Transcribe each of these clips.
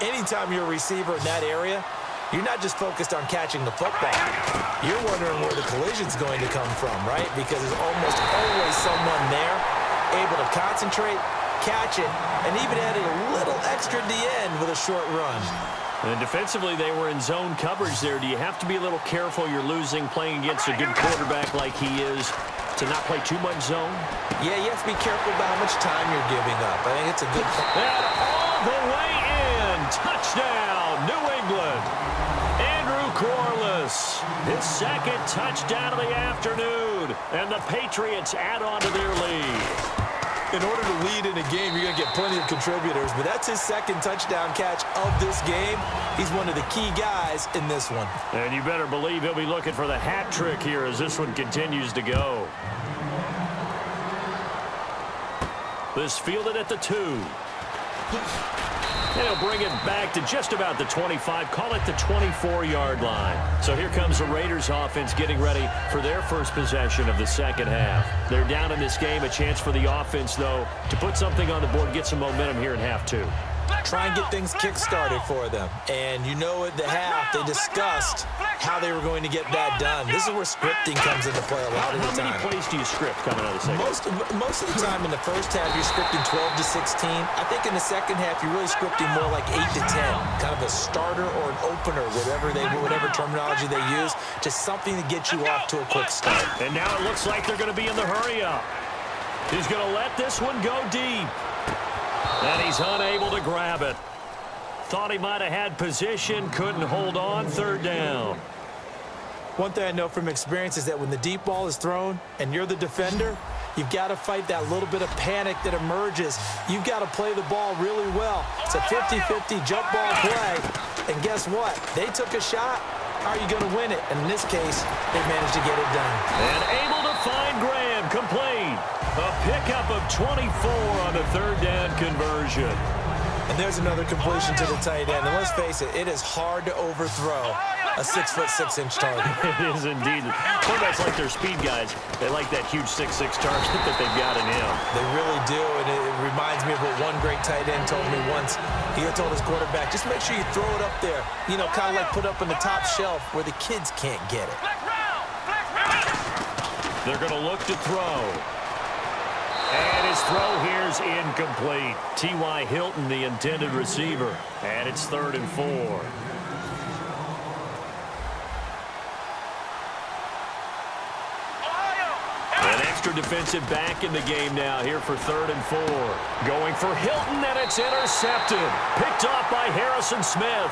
anytime you're a receiver in that area, you're not just focused on catching the football. You're wondering where the collision's going to come from, right? Because there's almost always someone there able to concentrate, catch it, and even added a little extra at the end with a short run. And defensively, they were in zone coverage there. Do you have to be a little careful? You're losing playing against a good quarterback like he is to not play too much zone? Yeah, you have to be careful about how much time you're giving up. I think it's a good point. And all the way in. Touchdown, New England. Andrew Corliss, his second touchdown of the afternoon. And the Patriots add on to their lead. In order to lead in a game, you're going to get plenty of contributors, but that's his second touchdown catch of this game. He's one of the key guys in this one. And you better believe he'll be looking for the hat trick here as this one continues to go. This fielded at the 2. They'll bring it back to just about the 25, call it the 24-yard line. So here comes the Raiders offense getting ready for their first possession of the second half. They're down in this game, a chance for the offense, though, to put something on the board, get some momentum here in half 2. Try and get things kick-started for them. And you know at the half, they discussed how they were going to get that done. This is where scripting comes into play a lot of the time. How many plays do you script coming out of the second? Most of the time in the first half, you're scripting 12 to 16. I think in the second half, you're really scripting more like 8 to 10. Kind of a starter or an opener, whatever terminology they use. Just something to get you off to a quick start. And now it looks like they're going to be in the hurry-up. He's going to let this one go deep. And he's unable to grab it. Thought he might have had position, couldn't hold on, third down. One thing I know from experience is that when the deep ball is thrown and you're the defender, you've got to fight that little bit of panic that emerges. You've got to play the ball really well. It's a 50-50 jump ball play. And guess what? They took a shot. How are you going to win it? And in this case, they managed to get it done. And able to find Graham, complete. A pickup of 24 on the third down conversion. And there's another completion to the tight end. And let's face it, it is hard to overthrow a 6'6" target. It is indeed. Quarterbacks like their speed guys. They like that huge 6'6" target that they've got in him. They really do, and it reminds me of what one great tight end told me once. He had told his quarterback, just make sure you throw it up there, you know, kind of like put up on the top shelf where the kids can't get it. They're going to look to throw. And his throw here's incomplete. T.Y. Hilton, the intended receiver. And it's 3rd and 4. An extra defensive back in the game now here for 3rd and 4. Going for Hilton, and it's intercepted. Picked off by Harrison Smith.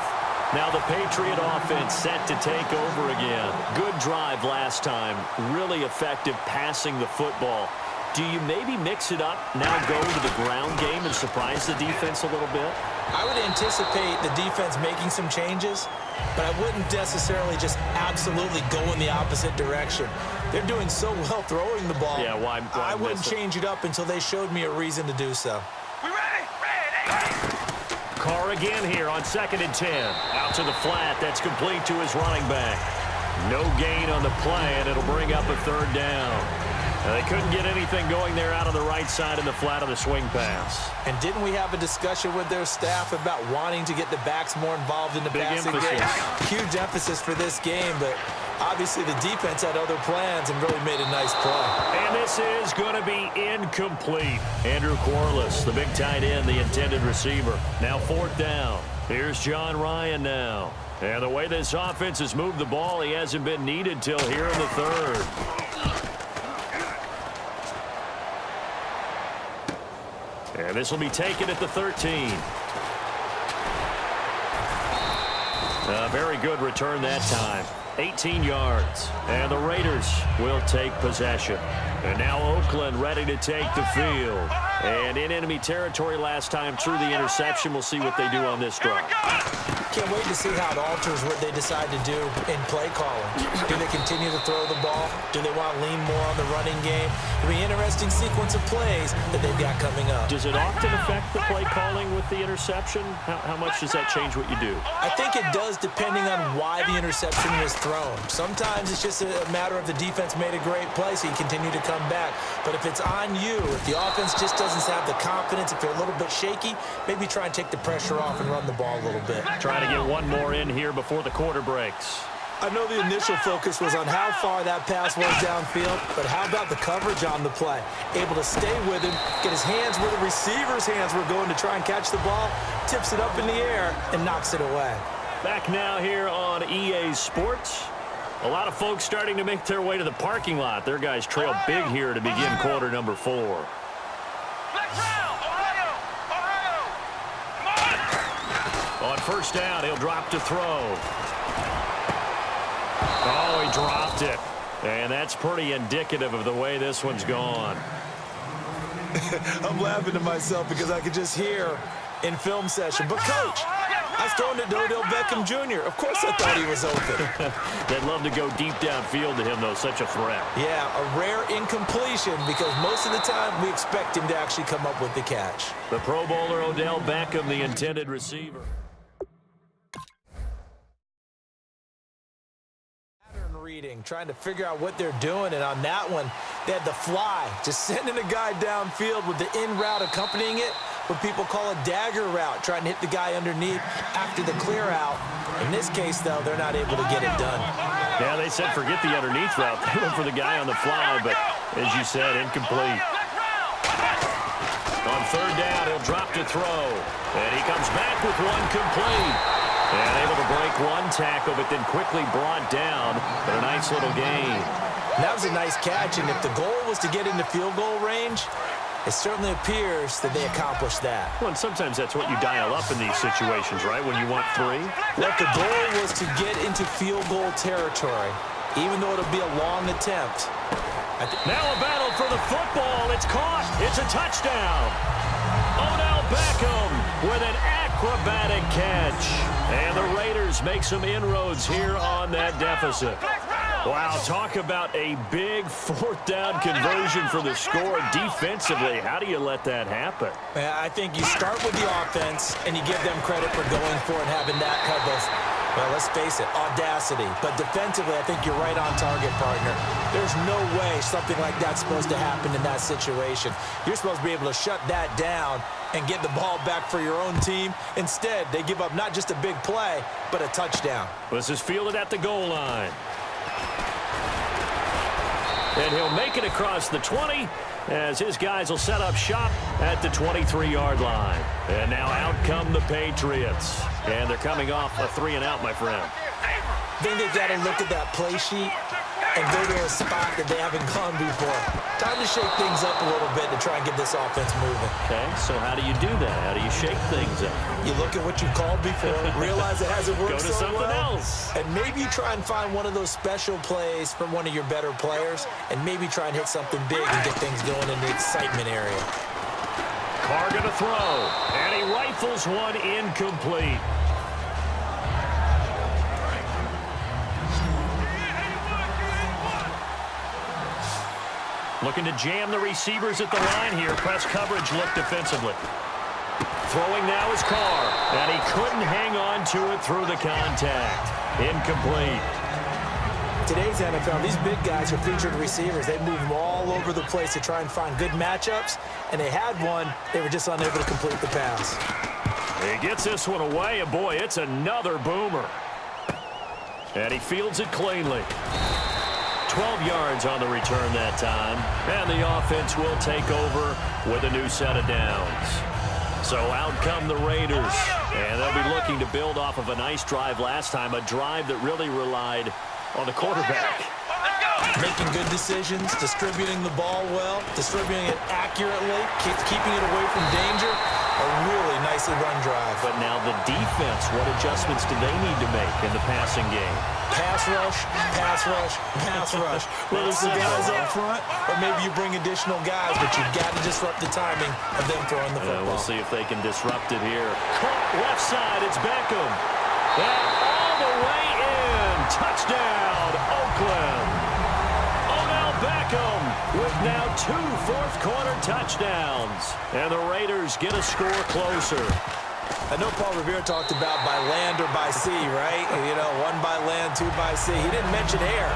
Now the Patriot offense set to take over again. Good drive last time. Really effective passing the football. Do you maybe mix it up, now go to the ground game and surprise the defense a little bit? I would anticipate the defense making some changes, but I wouldn't necessarily just absolutely go in the opposite direction. They're doing so well throwing the ball. Yeah, why I wouldn't change it up until they showed me a reason to do so. We ready? Ready! Carr again here on 2nd and 10. Out to the flat. That's complete to his running back. No gain on the play, and it'll bring up a 3rd down. They couldn't get anything going there out of the right side in the flat of the swing pass. And didn't we have a discussion with their staff about wanting to get the backs more involved in the passing game? Huge emphasis for this game, but obviously the defense had other plans and really made a nice play. And this is going to be incomplete. Andrew Corliss, the big tight end, the intended receiver. Now 4th down. Here's John Ryan now. And the way this offense has moved the ball, he hasn't been needed till here in the 3rd. And this will be taken at the 13. A very good return that time. 18 yards. And the Raiders will take possession. And now Oakland ready to take the field. And in enemy territory last time through the interception. We'll see what they do on this drive. Can't wait to see how it alters what they decide to do in play calling. Do they continue to throw the ball? Do they want to lean more on the running game? It'll be an interesting sequence of plays that they've got coming up. Does it often affect the play calling with the interception? How much does that change what you do? I think it does depending on why the interception was thrown. Sometimes it's just a matter of the defense made a great play, so you continue to come back. But if it's on you, if the offense just doesn't doesn't have the confidence, if they're a little bit shaky, maybe try and take the pressure off and run the ball a little bit. Trying to get one more in here before the quarter breaks. I know the initial focus was on how far that pass was downfield, but how about the coverage on the play? Able to stay with him, get his hands where the receiver's hands were going to try and catch the ball, tips it up in the air, and knocks it away. Back now here on EA Sports. A lot of folks starting to make their way to the parking lot. Their guys trail big here to begin quarter number 4. On first down, he'll drop to throw. Oh, he dropped it. And that's pretty indicative of the way this one's gone. I'm laughing to myself because I could just hear in film session, but Coach, I was throwing to Odell Beckham Jr. Of course I thought he was open. They'd love to go deep downfield to him, though. Such a threat. Yeah, a rare incompletion because most of the time we expect him to actually come up with the catch. The Pro Bowler Odell Beckham, the intended receiver. Reading, trying to figure out what they're doing, and on that one, they had the fly, just sending a guy downfield with the in route accompanying it, what people call a dagger route, trying to hit the guy underneath after the clear out. In this case, though, they're not able to get it done. Yeah, they said forget the underneath route. They went for the guy on the fly, but as you said, incomplete. On third down, he'll drop to throw, and he comes back with one complete. And able to break one tackle, but then quickly brought down. But a nice little gain. That was a nice catch, and if the goal was to get into field goal range, it certainly appears that they accomplished that. Well, and sometimes that's what you dial up in these situations, right, when you want 3? Well, if the goal was to get into field goal territory, even though it'll be a long attempt. Now a battle for the football. It's caught. It's a touchdown. Odell Beckham with an acrobatic catch. And the Raiders make some inroads here on that deficit. Wow, talk about a big fourth down conversion for the score defensively. How do you let that happen? Yeah, I think you start with the offense and you give them credit for going for it and having that type of, well, let's face it, audacity. But defensively, I think you're right on target, partner. There's no way something like that's supposed to happen in that situation. You're supposed to be able to shut that down and get the ball back for your own team. Instead, they give up not just a big play, but a touchdown. This is fielded at the goal line. And he'll make it across the 20 as his guys will set up shop at the 23-yard line. And now out come the Patriots. And they're coming off a 3-and-out, my friend. I think they've got to look at that play sheet and go to a spot that they haven't gone before. Time to shake things up a little bit to try and get this offense moving. Okay, so how do you do that? How do you shake things up? You look at what you've called before, realize it hasn't worked Go to so something well, else. and maybe try and find one of those special plays from one of your better players, and maybe try and hit something big and get things going in the excitement area. Carr gonna throw, and he rifles one incomplete. Looking to jam the receivers at the line here. Press coverage look defensively. Throwing now is Carr, and he couldn't hang on to it through the contact. Incomplete. Today's NFL, these big guys are featured receivers. They move them all over the place to try and find good matchups, and they had one. They were just unable to complete the pass. He gets this one away, and boy, it's another boomer. And he fields it cleanly. 12 yards on the return that time, and the offense will take over with a new set of downs. So out come the Raiders, and they'll be looking to build off of a nice drive last time, a drive that really relied on the quarterback. Making good decisions, distributing the ball well, distributing it accurately, keeping it away from danger. A really nicely run drive. But now the defense, what adjustments do they need to make in the passing game? Pass rush, pass rush, pass rush. Whether it's the guys up front or maybe you bring additional guys, but you've got to disrupt the timing of them throwing the football. We'll see if they can disrupt it here. Caught left side, it's Beckham. And all the way in. Touchdown, Oakland. Odell Beckham with now 2 fourth-quarter touchdowns. And the Raiders get a score closer. I know Paul Revere talked about by land or by sea, right? You know, one by land, two by sea. He didn't mention air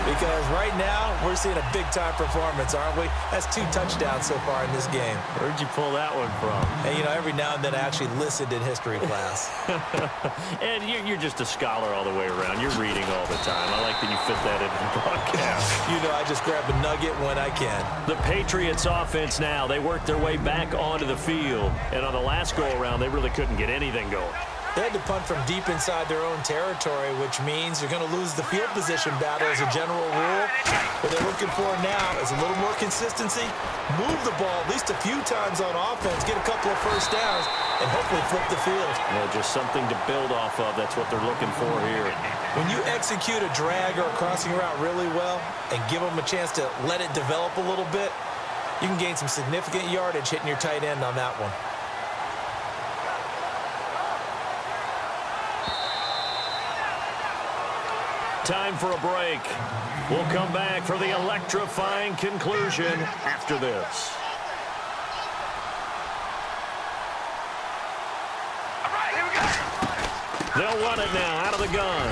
because right now we're seeing a big-time performance, aren't we? That's 2 touchdowns so far in this game. Where'd you pull that one from? And, you know, every now and then I actually listened in history class. And you're just a scholar all the way around. You're reading all the time. I like that you fit that into the broadcast. You know, I just grab a nugget when I can. The Patriots offense now, they worked their way back onto the field. And on the last go-around, they really couldn't get anything going. They had to punt from deep inside their own territory, which means you're going to lose the field position battle as a general rule. What they're looking for now is a little more consistency, move the ball at least a few times on offense, get a couple of first downs, and hopefully flip the field. You know, just something to build off of. That's what they're looking for here. When you execute a drag or a crossing route really well and give them a chance to let it develop a little bit, you can gain some significant yardage hitting your tight end on that one. Time for a break. We'll come back for the electrifying conclusion after this. All right, here we go. They'll run it now out of the gun.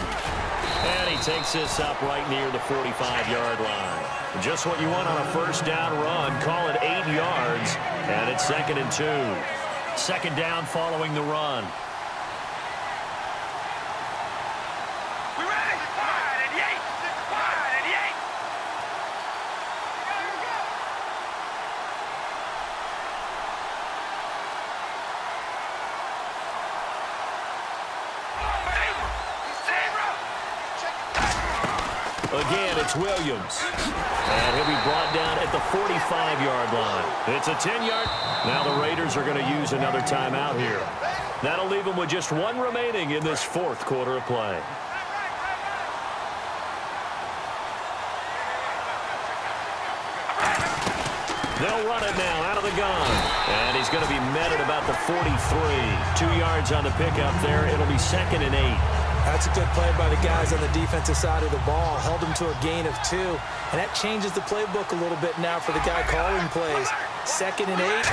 And he takes this up right near the 45-yard line. Just what you want on a first down run. Call it 8 yards. And it's 2nd and 2. 2nd down following the run. We ready? Wide and yank. Wide and yank. Again, it's Williams. And he'll be brought down at the 45-yard line. It's a 10-yard. Now the Raiders are going to use another timeout here. That'll leave them with just 1 remaining in this 4th quarter of play. They'll run it now out of the gun. And he's going to be met at about the 43. 2 yards on the pickup there. It'll be 2nd and 8. That's a good play by the guys on the defensive side of the ball. Held him to a gain of 2. And that changes the playbook a little bit now for the guy calling plays. 2nd and 8.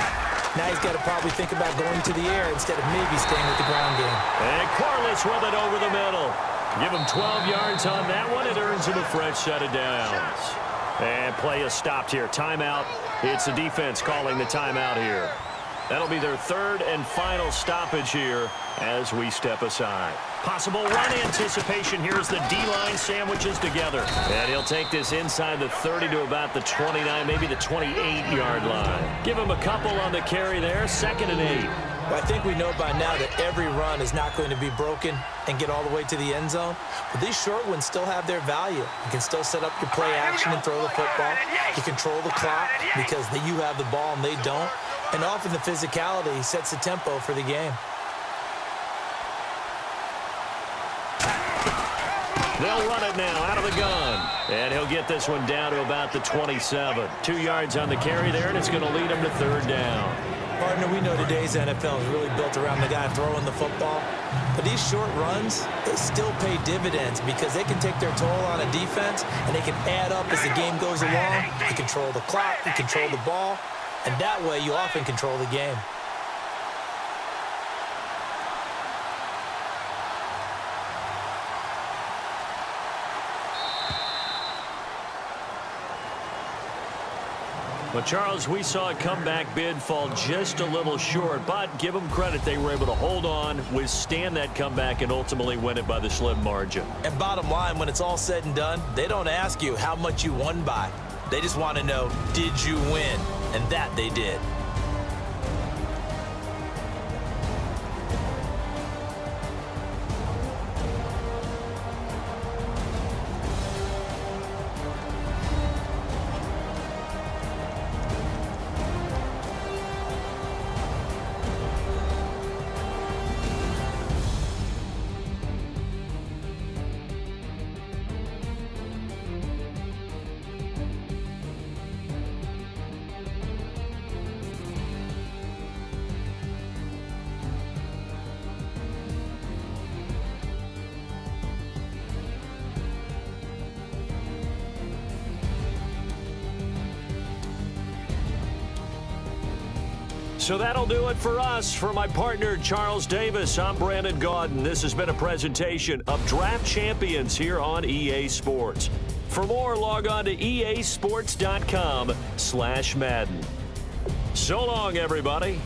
Now he's got to probably think about going to the air instead of maybe staying with the ground game. And Corliss run it over the middle. Give him 12 yards on that one. It earns him a fresh set of downs. And play is stopped here. Timeout. It's the defense calling the timeout here. That'll be their 3rd and final stoppage here as we step aside. Possible run anticipation. Here's the D-line sandwiches together. And he'll take this inside the 30 to about the 29, maybe the 28-yard line. Give him a couple on the carry there. 2nd and 8. Well, I think we know by now that every run is not going to be broken and get all the way to the end zone. But these short ones still have their value. You can still set up your play action and throw the football. You control the clock because you have the ball and they don't. And often the physicality sets the tempo for the game. They'll run it now out of the gun. And he'll get this one down to about the 27. 2 yards on the carry there, and it's going to lead him to 3rd down. Partner, we know today's NFL is really built around the guy throwing the football. But these short runs, they still pay dividends because they can take their toll on a defense and they can add up as the game goes along. You control the clock, you control the ball, and that way you often control the game. Well, Charles, we saw a comeback bid fall just a little short, but give them credit. They were able to hold on, withstand that comeback, and ultimately win it by the slim margin. And bottom line, when it's all said and done, they don't ask you how much you won by. They just want to know, did you win? And that they did. So that'll do it for us. For my partner, Charles Davis, I'm Brandon Gaudin. This has been a presentation of Draft Champions here on EA Sports. For more, log on to easports.com/Madden. So long, everybody.